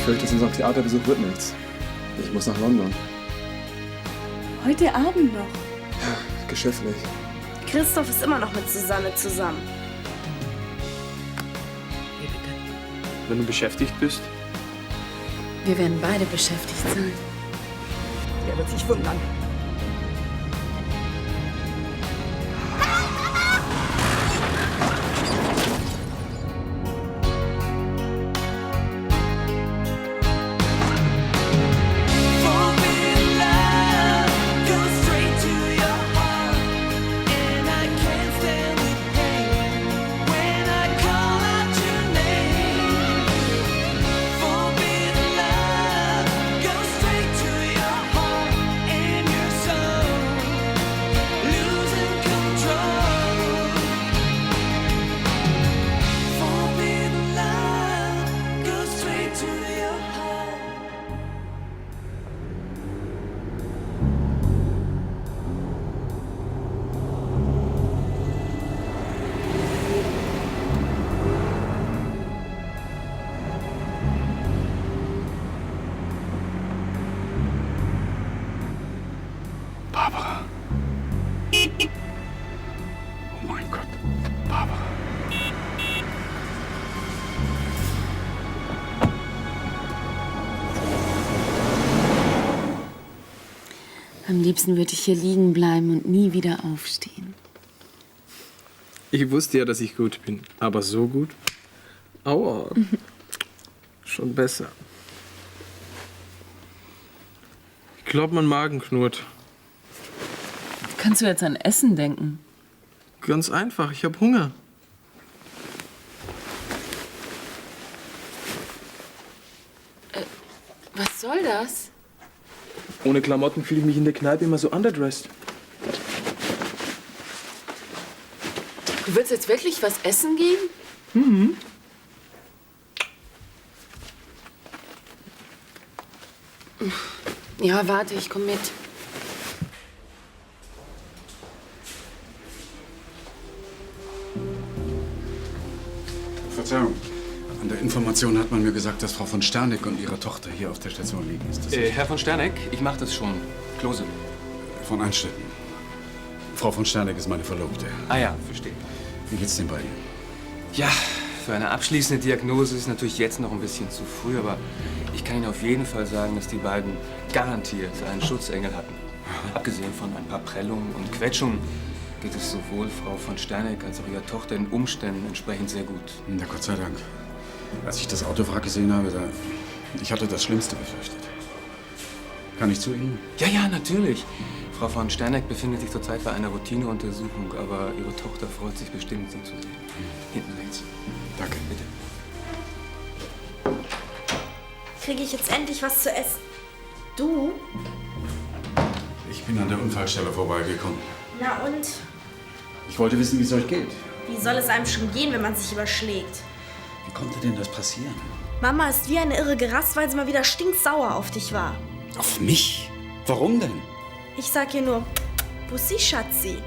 fürchte, aus unserem Theaterbesuch wird nichts. Ich muss nach London. Heute Abend noch. Ja, geschäftlich. Christoph ist immer noch mit Susanne zusammen. Wie bitte? Wenn du beschäftigt bist? Wir werden beide beschäftigt sein. Er wird sich wundern. Barbara. Oh mein Gott. Barbara. Am liebsten würde ich hier liegen bleiben und nie wieder aufstehen. Ich wusste ja, dass ich gut bin. Aber so gut? Aua. Schon besser. Ich glaube, mein Magen knurrt. Kannst du jetzt an Essen denken? Ganz einfach, ich habe Hunger. Was soll das? Ohne Klamotten fühle ich mich in der Kneipe immer so underdressed. Du willst jetzt wirklich was essen gehen? Ja, warte, ich komm mit. Verzeihung. An der Information hat man mir gesagt, dass Frau von Sterneck und ihre Tochter hier auf der Station liegen. Ist das Herr von Sterneck, ich mach das schon. Klose. von Einstetten? Frau von Sterneck ist meine Verlobte. Ah ja, verstehe. Wie geht's den beiden? Ja, für eine abschließende Diagnose ist natürlich jetzt noch ein bisschen zu früh, aber ich kann Ihnen auf jeden Fall sagen, dass die beiden garantiert einen Schutzengel hatten. Abgesehen von ein paar Prellungen und Quetschungen geht es sowohl Frau von Sterneck als auch ihrer Tochter in Umständen entsprechend sehr gut. Na Gott sei Dank. Als ich das Autowrack gesehen habe, ich hatte das Schlimmste befürchtet. Kann ich zu Ihnen? Ja, ja, natürlich. Frau von Sterneck befindet sich zurzeit bei einer Routineuntersuchung, aber Ihre Tochter freut sich bestimmt, Sie zu sehen. Hinten links. Danke. Bitte. Kriege ich jetzt endlich was zu essen? Du? Ich bin an der Unfallstelle vorbeigekommen. Na und? Ich wollte wissen, wie es euch geht. Wie soll es einem schon gehen, wenn man sich überschlägt? Wie konnte denn das passieren? Mama ist wie eine Irre gerast, weil sie mal wieder stinksauer auf dich war. Auf mich? Warum denn? Ich sag ihr nur, Bussi, Schatzi.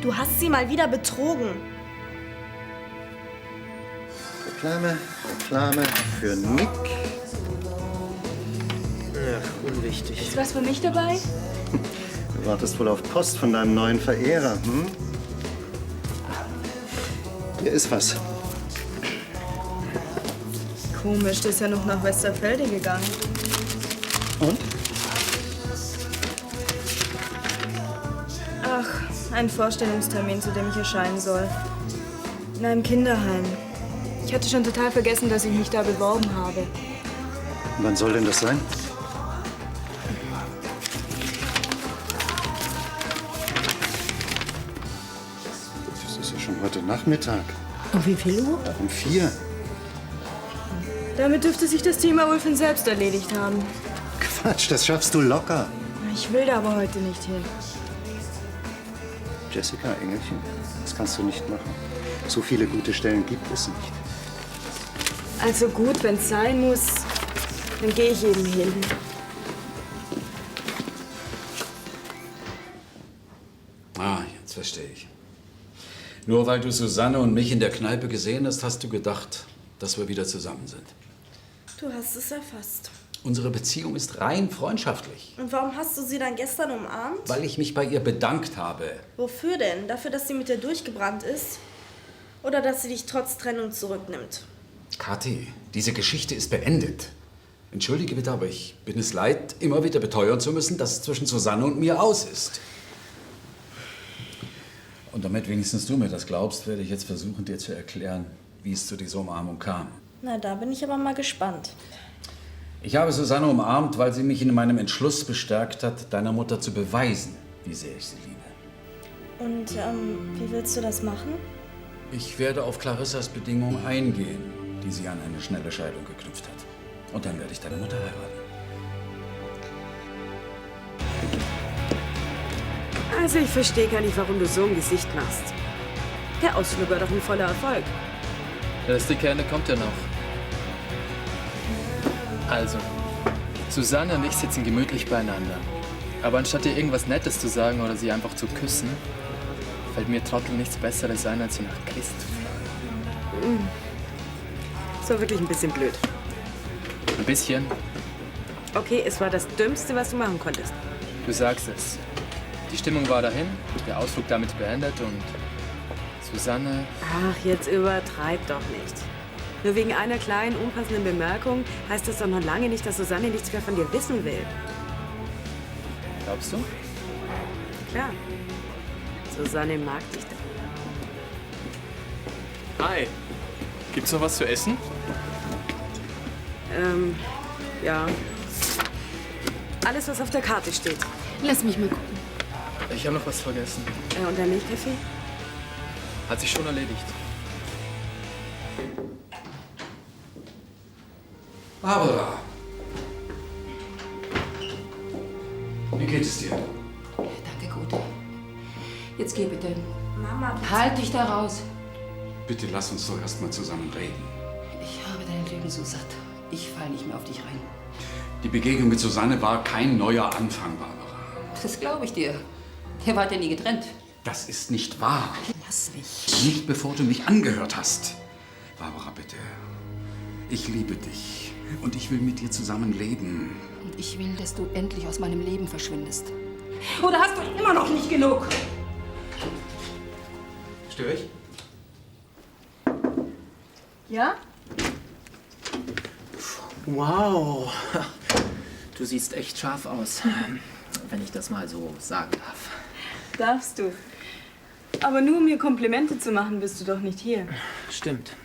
Du hast sie mal wieder betrogen. Reklame für Nick. Ach, unwichtig. Ist was für mich dabei? Du wartest wohl auf Post von deinem neuen Verehrer, hm? Hier ist was. Komisch, der ist ja noch nach Westerfelde gegangen. Und? Ach, ein Vorstellungstermin, zu dem ich erscheinen soll. In einem Kinderheim. Ich hatte schon total vergessen, dass ich mich da beworben habe. Wann soll denn das sein? Das ist ja schon heute Nachmittag. Um wie viel Uhr? Um 4. Damit dürfte sich das Thema wohl von selbst erledigt haben. Quatsch, das schaffst du locker. Ich will da aber heute nicht hin. Jessica, Engelchen, das kannst du nicht machen. So viele gute Stellen gibt es nicht. Also gut, wenn es sein muss, dann gehe ich eben hin. Ah, jetzt verstehe ich. Nur weil du Susanne und mich in der Kneipe gesehen hast, hast du gedacht, dass wir wieder zusammen sind. Du hast es erfasst. Unsere Beziehung ist rein freundschaftlich. Und warum hast du sie dann gestern umarmt? Weil ich mich bei ihr bedankt habe. Wofür denn? Dafür, dass sie mit dir durchgebrannt ist? Oder dass sie dich trotz Trennung zurücknimmt? Kathi, diese Geschichte ist beendet. Entschuldige bitte, aber ich bin es leid, immer wieder beteuern zu müssen, dass es zwischen Susanne und mir aus ist. Und damit wenigstens du mir das glaubst, werde ich jetzt versuchen, dir zu erklären, wie es zu dieser Umarmung kam. Na, da bin ich aber mal gespannt. Ich habe Susanne umarmt, weil sie mich in meinem Entschluss bestärkt hat, deiner Mutter zu beweisen, wie sehr ich sie liebe. Und wie willst du das machen? Ich werde auf Clarissas Bedingung eingehen, die sie an eine schnelle Scheidung geknüpft hat. Und dann werde ich deine Mutter heiraten. Also ich verstehe gar nicht, warum du so ein Gesicht machst. Der Ausflug war doch ein voller Erfolg. Der erste Kerne kommt ja noch. Also, Susanne und ich sitzen gemütlich beieinander. Aber anstatt ihr irgendwas Nettes zu sagen oder sie einfach zu küssen, fällt mir Trottel nichts Besseres ein, als sie nach Chris zu fragen. Das war wirklich ein bisschen blöd. Ein bisschen. Okay, es war das Dümmste, was du machen konntest. Du sagst es. Die Stimmung war dahin, der Ausflug damit beendet und Susanne... Ach, jetzt übertreib doch nicht. Nur wegen einer kleinen, unpassenden Bemerkung heißt das doch noch lange nicht, dass Susanne nichts mehr von dir wissen will. Glaubst du? Klar. Susanne mag dich doch. Hi. Gibt's noch was zu essen? Ja. Alles, was auf der Karte steht. Lass mich mal gucken. Ich habe noch was vergessen. Und der Milchkaffee? Hat sich schon erledigt. Barbara. Wie geht es dir? Danke, gut. Jetzt geh bitte. Mama, bitte. Halt dich da raus. Bitte lass uns doch erst mal zusammen reden. Ich habe dein Lügen so satt. Ich fall nicht mehr auf dich rein. Die Begegnung mit Susanne war kein neuer Anfang, Barbara. Das glaube ich dir. Ihr wart ja nie getrennt. Das ist nicht wahr. Lass mich. Nicht bevor du mich angehört hast. Barbara, bitte. Ich liebe dich. Und ich will mit dir zusammen leben. Und ich will, dass du endlich aus meinem Leben verschwindest. Oder hast du immer noch nicht genug? Störe ich? Ja? Wow. Du siehst echt scharf aus, wenn ich das mal so sagen darf. Darfst du. Aber nur um mir Komplimente zu machen, bist du doch nicht hier. Stimmt.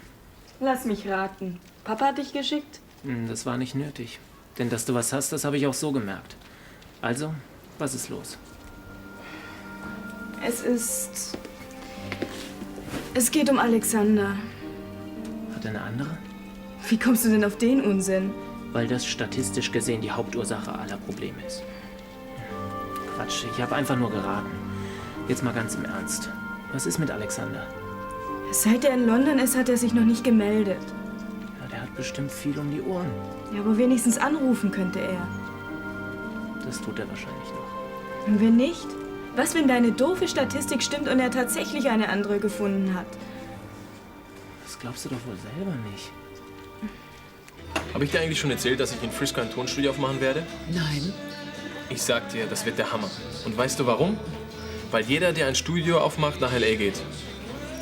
Lass mich raten. Papa hat dich geschickt? Das war nicht nötig. Denn dass du was hast, das habe ich auch so gemerkt. Also, was ist los? Es geht um Alexander. Hat er eine andere? Wie kommst du denn auf den Unsinn? Weil das statistisch gesehen die Hauptursache aller Probleme ist. Quatsch, ich habe einfach nur geraten. Jetzt mal ganz im Ernst. Was ist mit Alexander? Seit er in London ist, hat er sich noch nicht gemeldet. Ja, der hat bestimmt viel um die Ohren. Ja, aber wenigstens anrufen könnte er. Das tut er wahrscheinlich noch. Und wenn nicht? Was, wenn deine doofe Statistik stimmt und er tatsächlich eine andere gefunden hat? Das glaubst du doch wohl selber nicht. Habe ich dir eigentlich schon erzählt, dass ich in Frisco ein Tonstudio aufmachen werde? Nein. Ich sag dir, das wird der Hammer. Und weißt du warum? Weil jeder, der ein Studio aufmacht, nach L.A. geht.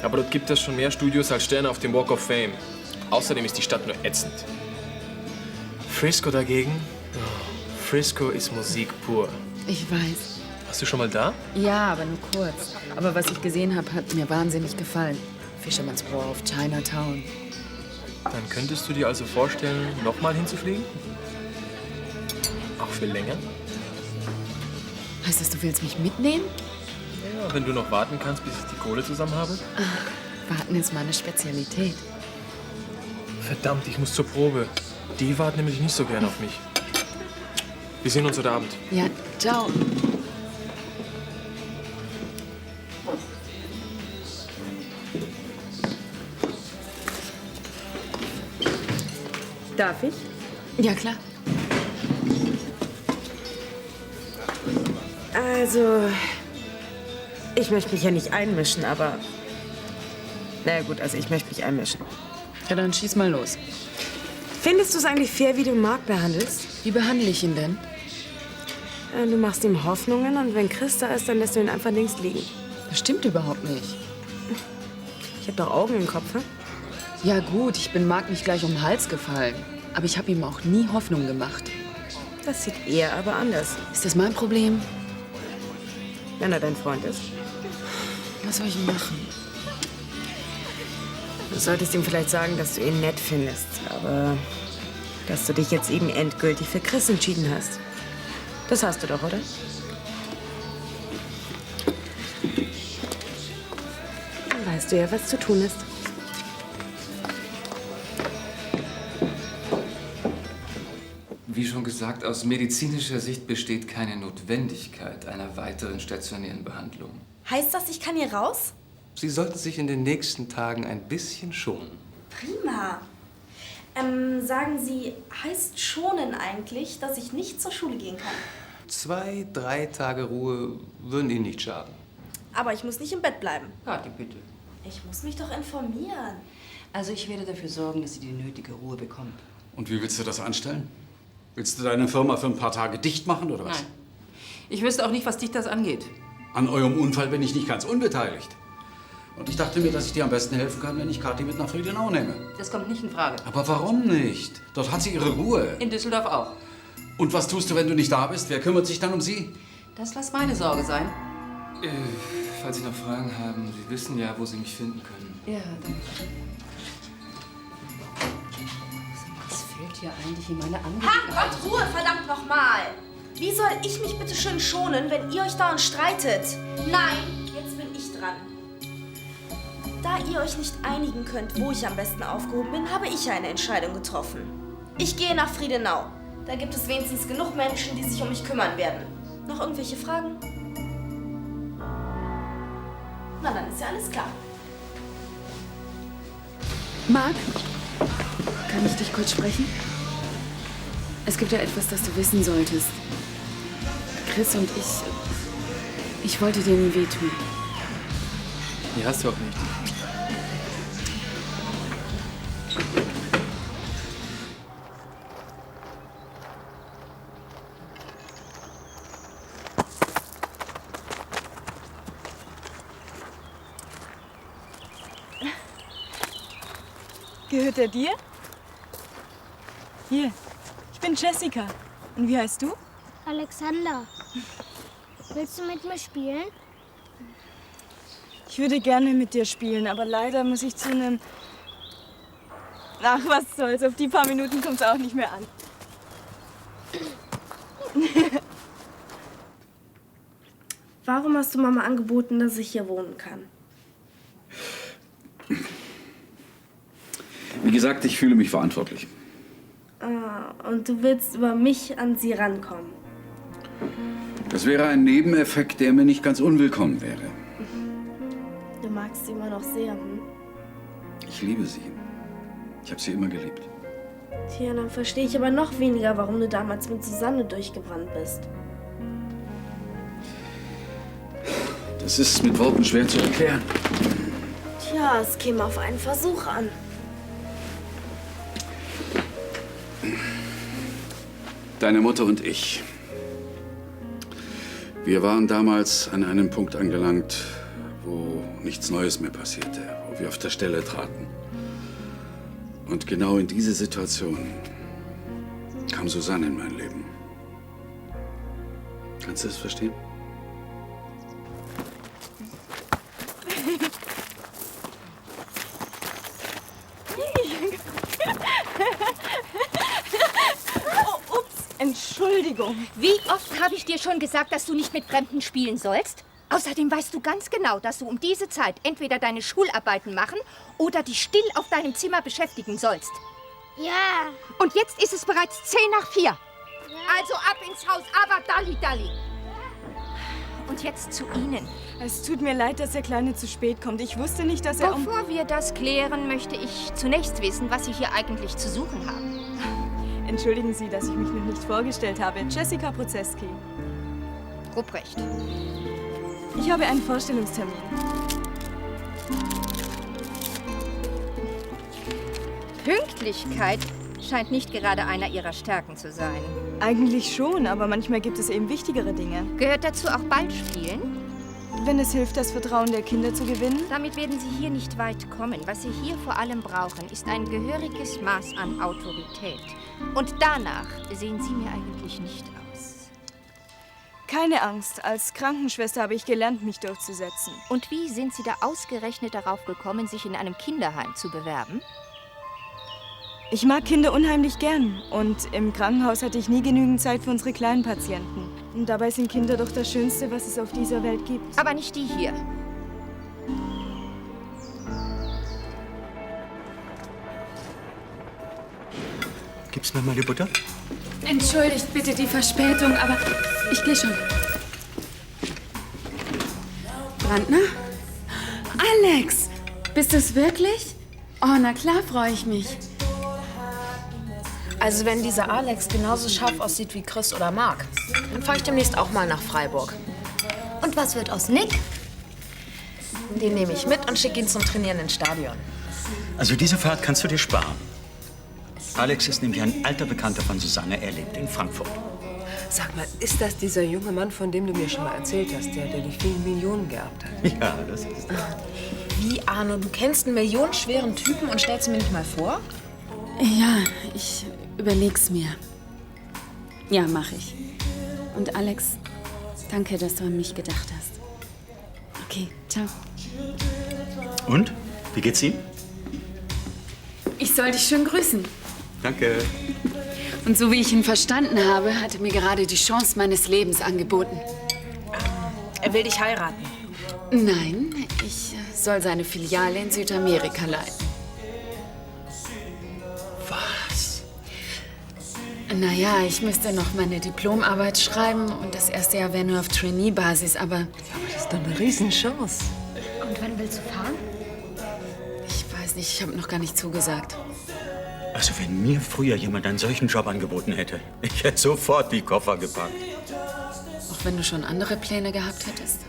Aber dort gibt es schon mehr Studios als Sterne auf dem Walk of Fame. Außerdem ist die Stadt nur ätzend. Frisco dagegen? Oh, Frisco ist Musik pur. Ich weiß. Warst du schon mal da? Ja, aber nur kurz. Aber was ich gesehen habe, hat mir wahnsinnig gefallen. Fisherman's Wharf, Chinatown. Dann könntest du dir also vorstellen, nochmal hinzufliegen? Auch für länger? Heißt das, du willst mich mitnehmen? Ja, wenn du noch warten kannst, bis ich die Kohle zusammen habe. Warten ist meine Spezialität. Verdammt, ich muss zur Probe. Die warten nämlich nicht so gern auf mich. Wir sehen uns heute Abend. Ja, ciao. Darf ich? Ja, klar. Also, ich möchte mich ja nicht einmischen, aber... Na ja, gut, also ich möchte mich einmischen. Ja, dann schieß mal los. Findest du es eigentlich fair, wie du Marc behandelst? Wie behandle ich ihn denn? Du machst ihm Hoffnungen und wenn Chris da ist, dann lässt du ihn einfach links liegen. Das stimmt überhaupt nicht. Ich hab doch Augen im Kopf, hm? Ja gut, ich bin Marc nicht gleich um den Hals gefallen. Aber ich habe ihm auch nie Hoffnung gemacht. Das sieht er aber anders. Ist das mein Problem? Wenn er dein Freund ist. Was soll ich machen? Du solltest ihm vielleicht sagen, dass du ihn nett findest, aber dass du dich jetzt eben endgültig für Chris entschieden hast. Das hast du doch, oder? Dann weißt du ja, was zu tun ist. Wie schon gesagt, aus medizinischer Sicht besteht keine Notwendigkeit einer weiteren stationären Behandlung. Heißt das, ich kann hier raus? Sie sollten sich in den nächsten Tagen ein bisschen schonen. Prima. Sagen Sie, heißt schonen eigentlich, dass ich nicht zur Schule gehen kann? 2, 3 Tage Ruhe würden Ihnen nicht schaden. Aber ich muss nicht im Bett bleiben. Kathi, bitte. Ich muss mich doch informieren. Also ich werde dafür sorgen, dass sie die nötige Ruhe bekommt. Und wie willst du das anstellen? Willst du deine Firma für ein paar Tage dicht machen, oder was? Nein. Ich wüsste auch nicht, was dich das angeht. An eurem Unfall bin ich nicht ganz unbeteiligt. Und ich dachte mir, dass ich dir am besten helfen kann, wenn ich Kathi mit nach Friedenau nehme. Das kommt nicht in Frage. Aber warum nicht? Dort hat sie ihre Ruhe. In Düsseldorf auch. Und was tust du, wenn du nicht da bist? Wer kümmert sich dann um sie? Das lass meine Sorge sein. Falls Sie noch Fragen haben, Sie wissen ja, wo Sie mich finden können. Ja, danke. Was fehlt hier eigentlich in meine Angelegenheit? Gott, Ruhe, verdammt nochmal! Wie soll ich mich bitte schön schonen, wenn ihr euch dauernd streitet? Nein, jetzt bin ich dran. Da ihr euch nicht einigen könnt, wo ich am besten aufgehoben bin, habe ich eine Entscheidung getroffen. Ich gehe nach Friedenau. Da gibt es wenigstens genug Menschen, die sich um mich kümmern werden. Noch irgendwelche Fragen? Na, dann ist ja alles klar. Marc, kann ich dich kurz sprechen? Es gibt ja etwas, das du wissen solltest. Chris und ich wollte dir nie wehtun. Die hast du auch nicht. Gehört er dir? Hier, ich bin Jessica. Und wie heißt du? Alexander. Willst du mit mir spielen? Ich würde gerne mit dir spielen, aber leider muss ich zu einem... Ach, was soll's, auf die paar Minuten kommt's auch nicht mehr an. Warum hast du Mama angeboten, dass ich hier wohnen kann? Wie gesagt, ich fühle mich verantwortlich. Und du willst über mich an sie rankommen. Das wäre ein Nebeneffekt, der mir nicht ganz unwillkommen wäre. Du magst sie immer noch sehr, hm? Ich liebe sie. Ich habe sie immer geliebt. Tja, dann verstehe ich aber noch weniger, warum du damals mit Susanne durchgebrannt bist. Das ist mit Worten schwer zu erklären. Tja, es käme auf einen Versuch an. Deine Mutter und ich. Wir waren damals an einem Punkt angelangt, wo nichts Neues mehr passierte, wo wir auf der Stelle traten. Und genau in diese Situation kam Susanne in mein Leben. Kannst du das verstehen? Oh, ups, Entschuldigung. Wie oft habe ich dir schon gesagt, dass du nicht mit Fremden spielen sollst? Außerdem weißt du ganz genau, dass du um diese Zeit entweder deine Schularbeiten machen oder dich still auf deinem Zimmer beschäftigen sollst. Ja. Und jetzt ist es bereits 3:10. Ja. Also ab ins Haus, aber Dalli Dalli. Und jetzt zu Ihnen. Es tut mir leid, dass der Kleine zu spät kommt. Ich wusste nicht, dass er... Bevor wir das klären, möchte ich zunächst wissen, was Sie hier eigentlich zu suchen haben. Entschuldigen Sie, dass ich mich noch nicht vorgestellt habe. Jessica Prozeski. Ruprecht. Ich habe einen Vorstellungstermin. Pünktlichkeit Scheint nicht gerade einer ihrer Stärken zu sein. Eigentlich schon, aber manchmal gibt es eben wichtigere Dinge. Gehört dazu auch Ball spielen? Wenn es hilft, das Vertrauen der Kinder zu gewinnen? Damit werden Sie hier nicht weit kommen. Was Sie hier vor allem brauchen, ist ein gehöriges Maß an Autorität. Und danach sehen Sie mir eigentlich nicht aus. Keine Angst. Als Krankenschwester habe ich gelernt, mich durchzusetzen. Und wie sind Sie da ausgerechnet darauf gekommen, sich in einem Kinderheim zu bewerben? Ich mag Kinder unheimlich gern. Und im Krankenhaus hatte ich nie genügend Zeit für unsere kleinen Patienten. Und dabei sind Kinder doch das Schönste, was es auf dieser Welt gibt. Aber nicht die hier. Gib's mir mal die Butter? Entschuldigt bitte die Verspätung, aber ich gehe schon. Brandner? Alex! Bist du es wirklich? Oh, na klar freue ich mich. Also wenn dieser Alex genauso scharf aussieht wie Chris oder Marc, dann fahre ich demnächst auch mal nach Freiburg. Und was wird aus Nick? Den nehme ich mit und schicke ihn zum Trainieren ins Stadion. Also diese Fahrt kannst du dir sparen. Alex ist nämlich ein alter Bekannter von Susanne. Er lebt in Frankfurt. Sag mal, ist das dieser junge Mann, von dem du mir schon mal erzählt hast, der die vielen Millionen geerbt hat? Ja, das ist er. Wie, Arno, du kennst einen millionenschweren Typen und stellst ihn mir nicht mal vor? Ja, ich überleg's mir. Ja, mach ich. Und Alex, danke, dass du an mich gedacht hast. Okay, ciao. Und? Wie geht's ihm? Ich soll dich schön grüßen. Danke. Und so wie ich ihn verstanden habe, hat er mir gerade die Chance meines Lebens angeboten. Er will dich heiraten. Nein, ich soll seine Filiale in Südamerika leiten. Was? Naja, ich müsste noch meine Diplomarbeit schreiben und das erste Jahr wäre nur auf Trainee-Basis, aber... Das ist doch eine Riesenchance. Und wann willst du fahren? Ich weiß nicht, ich habe noch gar nicht zugesagt. Also wenn mir früher jemand einen solchen Job angeboten hätte, ich hätte sofort die Koffer gepackt. Auch wenn du schon andere Pläne gehabt hättest?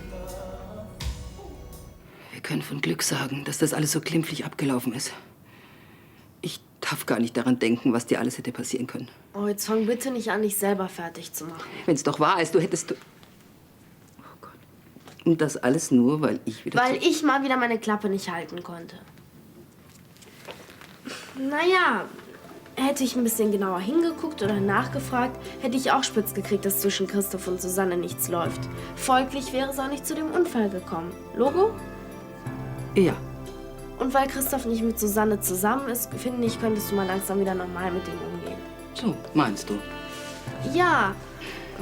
Wir können von Glück sagen, dass das alles so glimpflich abgelaufen ist. Ich darf gar nicht daran denken, was dir alles hätte passieren können. Oh, jetzt fang bitte nicht an, dich selber fertig zu machen. Wenn es doch wahr ist, du hättest... Oh Gott. Und das alles nur, weil ich wieder... Weil ich mal wieder meine Klappe nicht halten konnte. Naja, hätte ich ein bisschen genauer hingeguckt oder nachgefragt, hätte ich auch spitz gekriegt, dass zwischen Christoph und Susanne nichts läuft. Folglich wäre es auch nicht zu dem Unfall gekommen. Logo? Ja. Und weil Christoph nicht mit Susanne zusammen ist, finde ich, könntest du mal langsam wieder normal mit ihm umgehen. So, meinst du? Ja,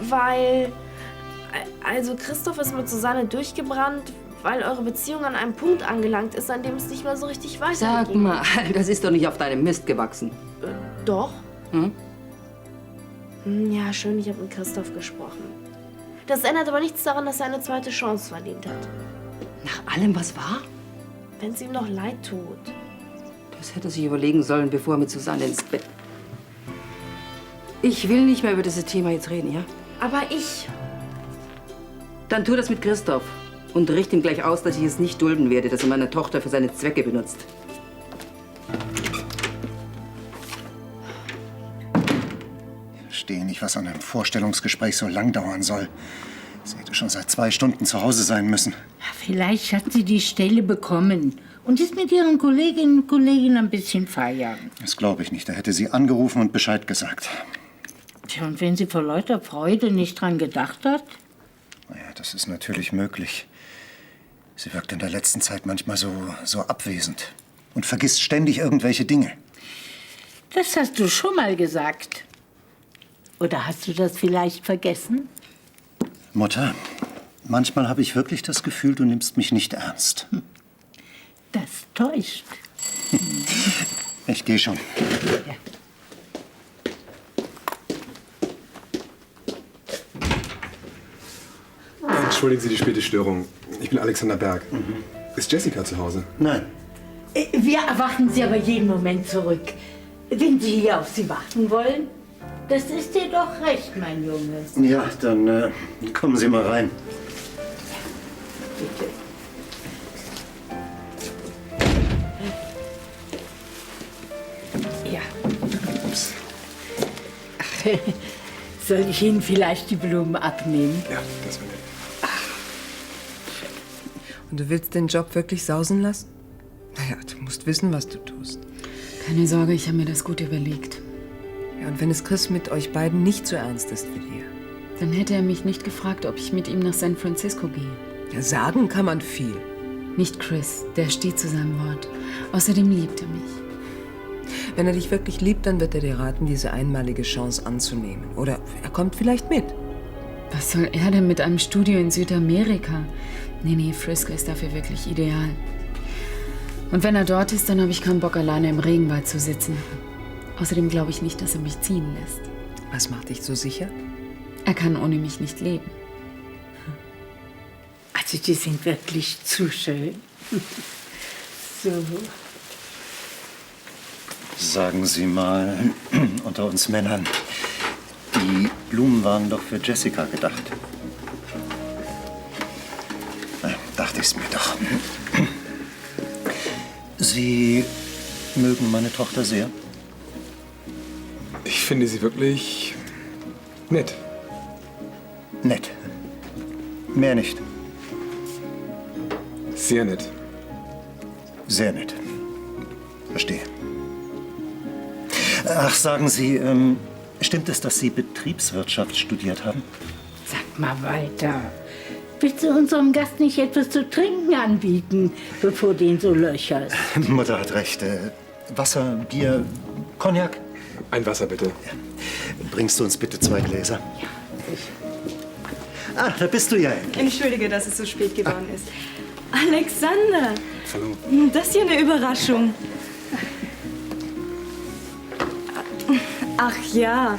weil... Also Christoph ist mit Susanne durchgebrannt, weil eure Beziehung an einem Punkt angelangt ist, an dem es nicht mehr so richtig weitergeht. Sag mal, das ist doch nicht auf deinem Mist gewachsen. Doch. Hm? Ja, schön, ich habe mit Christoph gesprochen. Das ändert aber nichts daran, dass er eine zweite Chance verdient hat. Nach allem, was war? Wenn es ihm noch leid tut. Das hätte er sich überlegen sollen, bevor er mit Susanne ins Bett... Ich will nicht mehr über dieses Thema jetzt reden, ja? Aber ich... Dann tu das mit Christoph. Und richt ihm gleich aus, dass ich es nicht dulden werde, dass er meine Tochter für seine Zwecke benutzt. Ich verstehe nicht, was an einem Vorstellungsgespräch so lang dauern soll. Sie hätte schon seit 2 Stunden zu Hause sein müssen. Vielleicht hat sie die Stelle bekommen und ist mit ihren Kolleginnen und Kollegen ein bisschen feiern. Das glaube ich nicht. Da hätte sie angerufen und Bescheid gesagt. Tja, und wenn sie vor lauter Freude nicht dran gedacht hat? Naja, das ist natürlich möglich. Sie wirkt in der letzten Zeit manchmal so abwesend und vergisst ständig irgendwelche Dinge. Das hast du schon mal gesagt. Oder hast du das vielleicht vergessen? Mutter, manchmal habe ich wirklich das Gefühl, du nimmst mich nicht ernst. Das täuscht. Ich gehe schon. Ja. Entschuldigen Sie die späte Störung. Ich bin Alexander Berg. Ist Jessica zu Hause? Nein. Wir erwarten Sie aber jeden Moment zurück. Wenn Sie hier auf Sie warten wollen, das ist dir doch recht, mein Junge. Ja, dann kommen Sie mal rein. Bitte. Ja. Ups. Soll ich Ihnen vielleicht die Blumen abnehmen? Ja, das wäre nett. Und du willst den Job wirklich sausen lassen? Naja, du musst wissen, was du tust. Keine Sorge, ich habe mir das gut überlegt. Ja, und wenn es Chris mit euch beiden nicht so ernst ist wie dir? Dann hätte er mich nicht gefragt, ob ich mit ihm nach San Francisco gehe. Ja, sagen kann man viel. Nicht Chris, der steht zu seinem Wort. Außerdem liebt er mich. Wenn er dich wirklich liebt, dann wird er dir raten, diese einmalige Chance anzunehmen. Oder er kommt vielleicht mit. Was soll er denn mit einem Studio in Südamerika? Nee, Frisco ist dafür wirklich ideal. Und wenn er dort ist, dann habe ich keinen Bock, alleine im Regenwald zu sitzen. Außerdem glaube ich nicht, dass er mich ziehen lässt. Was macht dich so sicher? Er kann ohne mich nicht leben. Also die sind wirklich zu schön. So. Sagen Sie mal, unter uns Männern, die Blumen waren doch für Jessica gedacht. Na, dachte ich's mir doch. Sie mögen meine Tochter sehr? Ich finde sie wirklich nett. Nett. Mehr nicht. Sehr nett. Sehr nett. Verstehe. Ach, sagen Sie, stimmt es, dass Sie Betriebswirtschaft studiert haben? Sag mal weiter. Willst du unserem Gast nicht etwas zu trinken anbieten, bevor du ihn so löcherst? Mutter hat recht. Wasser, Bier, Cognac? Ein Wasser, bitte. Ja. Bringst du uns bitte 2 Gläser? Ja, sicher. Ah, da bist du ja endlich. Entschuldige, dass es so spät geworden ist. Alexander! Hallo. Das ist ja eine Überraschung. Ach ja,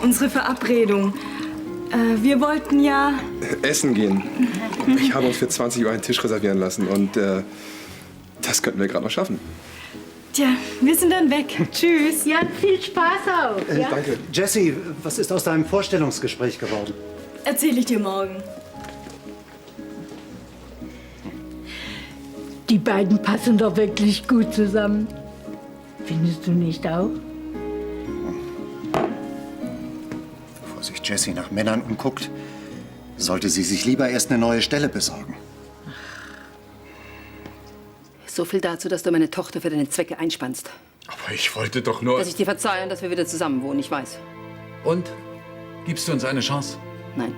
unsere Verabredung. Wir wollten ja... Essen gehen. Ich habe uns für 20 Uhr einen Tisch reservieren lassen und das könnten wir gerade noch schaffen. Tja, wir sind dann weg. Tschüss. Ja, viel Spaß auch. Ja? Danke. Jessie, was ist aus deinem Vorstellungsgespräch geworden? Erzähle ich dir morgen. Die beiden passen doch wirklich gut zusammen. Findest du nicht auch? Bevor sich Jessie nach Männern umguckt, sollte sie sich lieber erst eine neue Stelle besorgen. So viel dazu, dass du meine Tochter für deine Zwecke einspannst. Aber ich wollte doch nur... Dass ich dir verzeihe und dass wir wieder zusammen wohnen, ich weiß. Und? Gibst du uns eine Chance? Nein.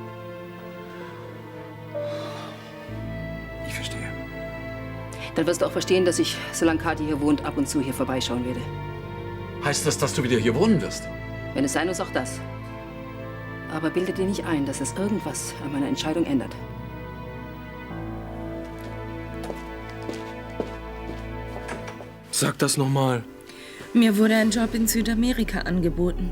Ich verstehe. Dann wirst du auch verstehen, dass ich, solange Kathi hier wohnt, ab und zu hier vorbeischauen werde. Heißt das, dass du wieder hier wohnen wirst? Wenn es sein muss, auch das. Aber bilde dir nicht ein, dass es irgendwas an meiner Entscheidung ändert. Sag das nochmal. Mir wurde ein Job in Südamerika angeboten.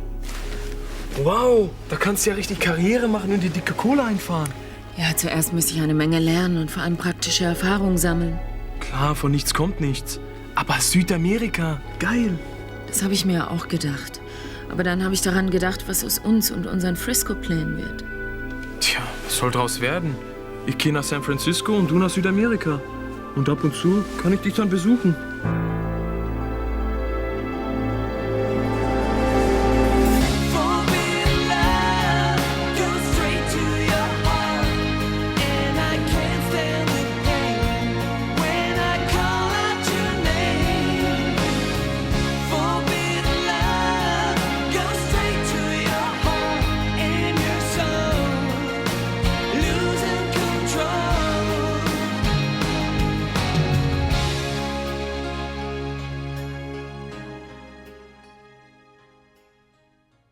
Wow, da kannst du ja richtig Karriere machen und die dicke Kohle einfahren. Ja, zuerst müsste ich eine Menge lernen und vor allem praktische Erfahrung sammeln. Klar, von nichts kommt nichts. Aber Südamerika, geil. Das habe ich mir ja auch gedacht. Aber dann habe ich daran gedacht, was aus uns und unseren Frisco-Plänen wird. Tja, was soll draus werden? Ich gehe nach San Francisco und du nach Südamerika. Und ab und zu kann ich dich dann besuchen.